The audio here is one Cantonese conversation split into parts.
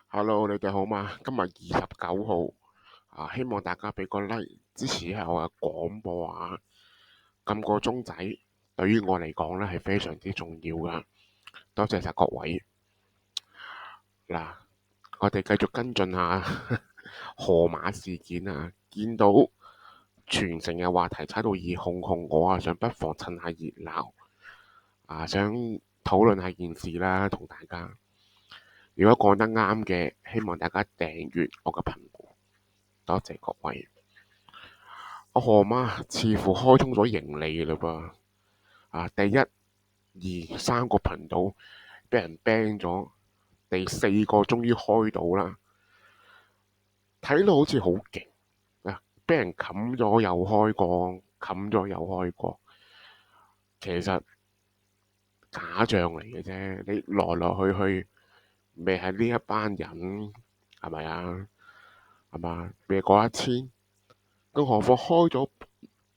Hello，你哋好嘛？今日29號希望大家俾個 like 支持一下我嘅廣播啊！撳個鐘仔對於我嚟講咧係非常之重要噶，多謝晒各位。嗱，我哋繼續跟進下河馬事件啊！見到全城嘅話題踩到熱烘烘，我想不妨趁下熱鬧想討論下件事啦，同大家。如果講得啱嘅，希望大家訂閱我嘅頻道，多謝各位。我河馬似乎開通咗盈利嘞噃，第一、二、三個頻道俾人 ban 咗，第四個終於開到啦，睇到好似好勁啊！俾人冚咗又開過，冚咗又開過，其實假象嚟嘅啫。你來來去去，未係呢一班人係咪啊？係嘛？未過1000，更何況開咗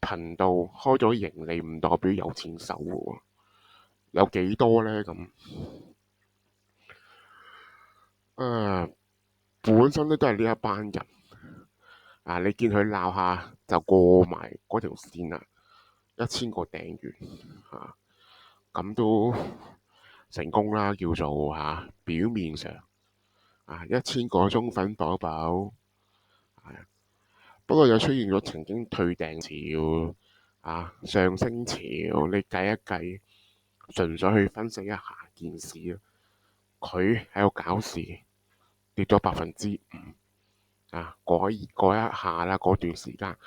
頻道，開咗盈利，唔代表有錢收喎。有幾多呢？咁啊，本身咧都係呢一班人你見佢鬧下就過埋嗰條線啦，1000個訂閱咁都成功啦，叫做表面上1000個忠粉寶寶不過又出現咗曾經退訂潮上升潮，你計一計，純粹去分析一下件事佢喺度搞事，跌咗5%嗰一下啦，嗰段時間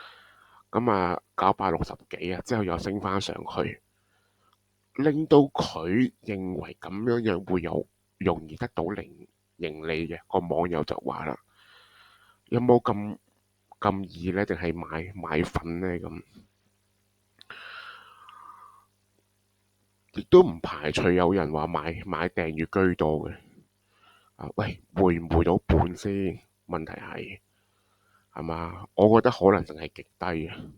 咁960幾之後又升翻上去，令到佢認為咁樣會有容易得到盈利嘅。個網友就話啦，有冇咁易呢？定係買粉呢？咁亦都唔排除有人話買訂閱居多嘅喂，回唔回到本先？問題係嘛？我覺得可能性係極低嘅。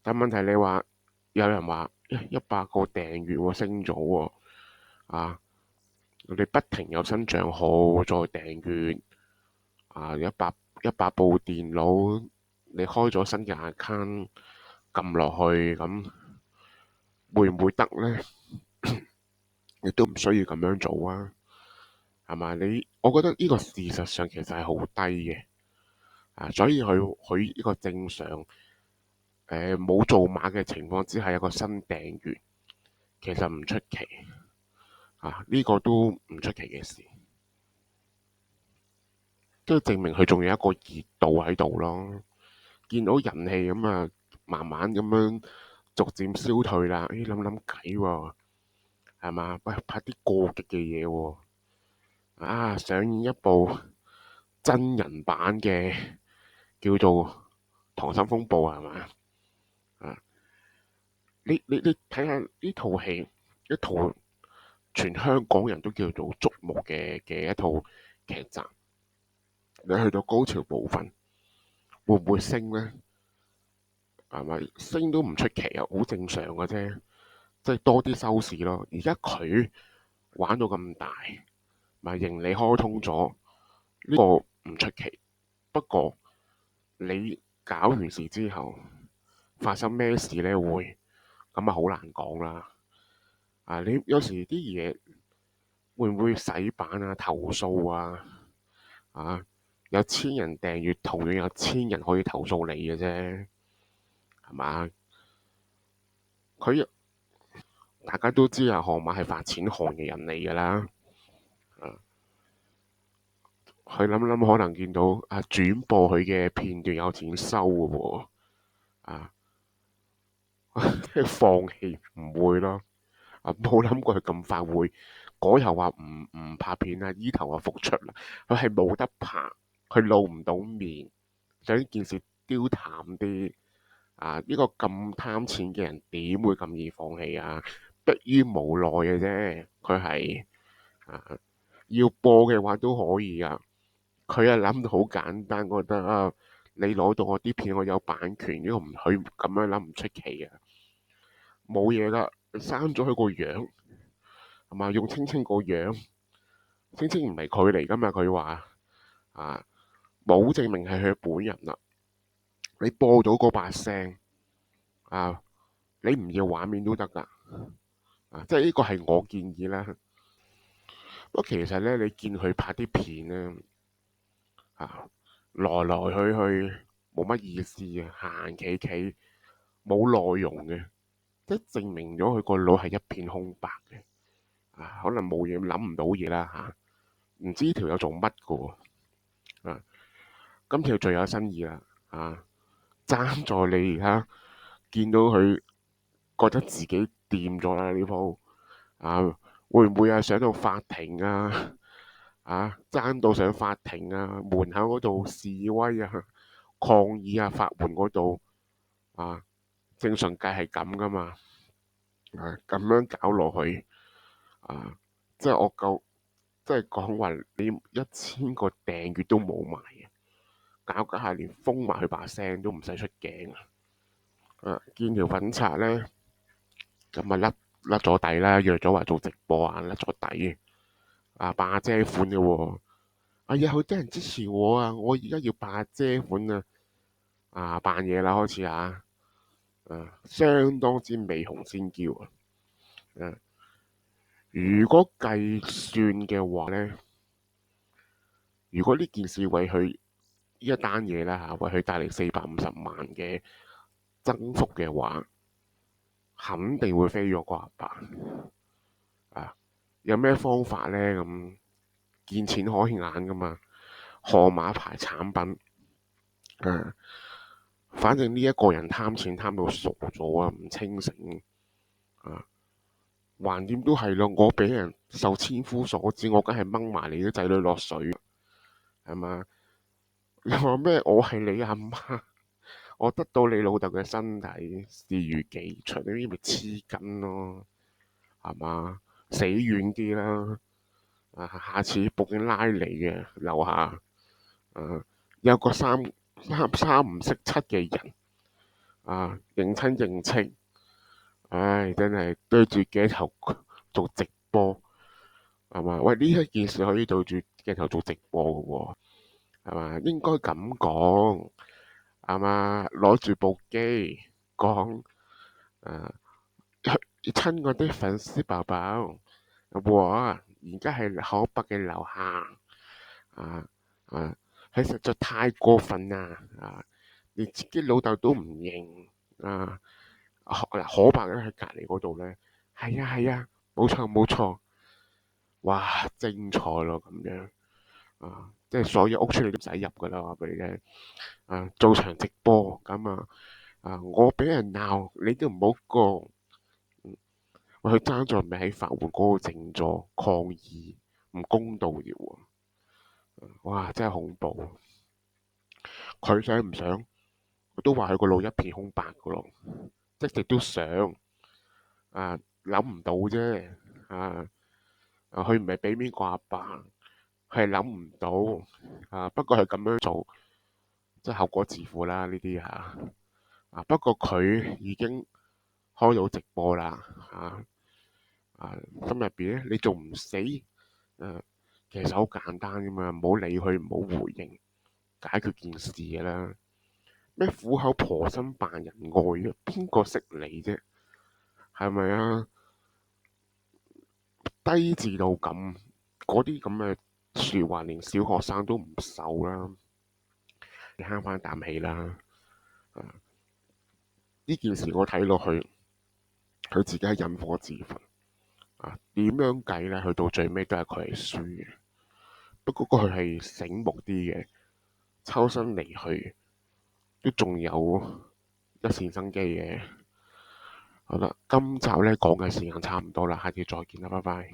但問題你話有人話100個訂閱喎，升咗喎你不停有新帳號再訂閱一百部電腦，你開咗新嘅 account 撳落去，咁會唔會得呢？亦都唔需要咁樣做係嘛？我覺得呢個事實上其實係好低嘅所以佢呢個正常冇做馬嘅情況之下，有個新訂閱，其實唔出奇呢個都唔出奇嘅事，即係證明佢仲有一個熱度喺度咯。見到人氣咁慢慢咁樣逐漸消退啦。諗諗計喎，係嘛？喂，拍啲過激嘅嘢喎，上演一部真人版嘅叫做《溏心風暴》係嘛？你睇下呢套戲，一套全香港人都叫做矚目嘅一套劇集，你去到高潮部分會唔會升呢？係咪升都唔出奇好正常嘅啫，即係多啲收視咯。而家佢玩到咁大，盈利開通咗，呢個唔出奇。不過你搞完事之後發生咩事呢？會咁好難講啦。你有時啲嘢會唔會洗版投訴有千人訂閱，同樣有1000人可以投訴你嘅啫，係嘛？大家都知河馬係發錢寒嘅人嚟㗎啦。佢諗諗可能見到轉播佢嘅片段有錢收嘅喎即係放棄唔會咯。冇諗過佢咁快會嗰頭話唔拍片依頭話復出啦。佢係冇得拍，佢露唔到面，想件事丟淡啲呢個咁貪錢嘅人點會咁易放棄迫於無奈嘅啫。佢係要播嘅話都可以佢諗到好簡單，覺得你攞到我啲片，我有版權，呢個唔許咁樣諗，唔出奇冇嘢啦，刪咗佢個樣係嘛，用青青個樣聲稱唔係佢嚟噶嘛，佢話啊冇證明係佢本人啦。你播到嗰把聲啊，你唔要畫面都得㗎。即係呢個係我建議啦。不過其實咧，你見佢拍啲片咧啊，來來去去冇乜意思嘅，行行企企冇內容嘅，即係證明咗佢個腦係一片空白嘅。可能冇嘢諗唔到嘢啦唔知條友做乜嘅喎。今條最有新意啦爭在你而家見到佢覺得自己掂咗啦呢鋪會唔會上到法庭爭到上法庭門口嗰度示威抗議法門嗰度正常計係咁噶嘛咁樣搞落去即係我夠，即係講話你1000個訂閱都冇埋嘅，搞下連封埋佢把聲都唔使出鏡見條粉刷咧，咁甩咗底啦，約咗話做直播甩咗底霸姐款嘅喎。哎呀，好多人支持我我而家要霸姐款扮嘢啦開始相當之美紅先嬌如果計算嘅話咧，如果呢件事為佢呢一單嘢啦為佢帶嚟450萬嘅增幅嘅話，肯定會飛咗個阿伯有咩方法呢？咁見錢可眼噶嘛，號碼牌產品反正呢一個人貪錢貪到傻咗唔清醒橫掂都係咯，我俾人受千夫所指，我梗係掹埋你啲仔女落水，係嘛？你話咩？我係你阿媽，我得到你老豆嘅身體視如己出，你呢咪黐筋咯，係嘛？死遠啲啦！下次報警拉你嘅樓下有個三唔識七嘅人認親認戚，真係對住鏡頭做直播係嘛？喂，呢一件事可以對住鏡頭做直播嘅喎，係嘛？應該咁講係嘛？攞住部機講親愛的粉絲寶寶，我而家係可伯嘅樓下佢實在太過分啦連自己老豆都唔認可伯咧喺隔離嗰度咧，係啊，冇錯冇錯，哇，精彩咯咁樣即係所有屋村你都唔使入噶啦，話俾你聽做場直播咁我俾人鬧你都唔好過，佢爭在咪喺法援嗰個靜坐抗議，唔公道嘅喎，哇，真係恐怖！佢想唔想？我都話佢個腦一片空白噶咯，一直都想諗唔到啫佢唔係俾面個阿爸，佢係諗唔到不過佢咁樣做，即係後果自負啦呢啲不過佢已經開到直播啦心入邊咧，你仲唔死其實好簡單啫嘛，唔好理佢，唔好回應，解決件事嘅啦。咩苦口婆心扮人愛邊個識你啫？係咪低智到咁，嗰啲咁嘅説話，連小學生都唔受啦。你慳翻啖氣啦！呢件事我睇落去，佢自己係引火自焚點樣計呢？去到最尾都係佢係輸嘅。不過佢係醒目啲嘅，抽身離去都仲有一線生機嘅。好啦，今集呢講嘅時間差唔多啦，下次再見啦，拜拜。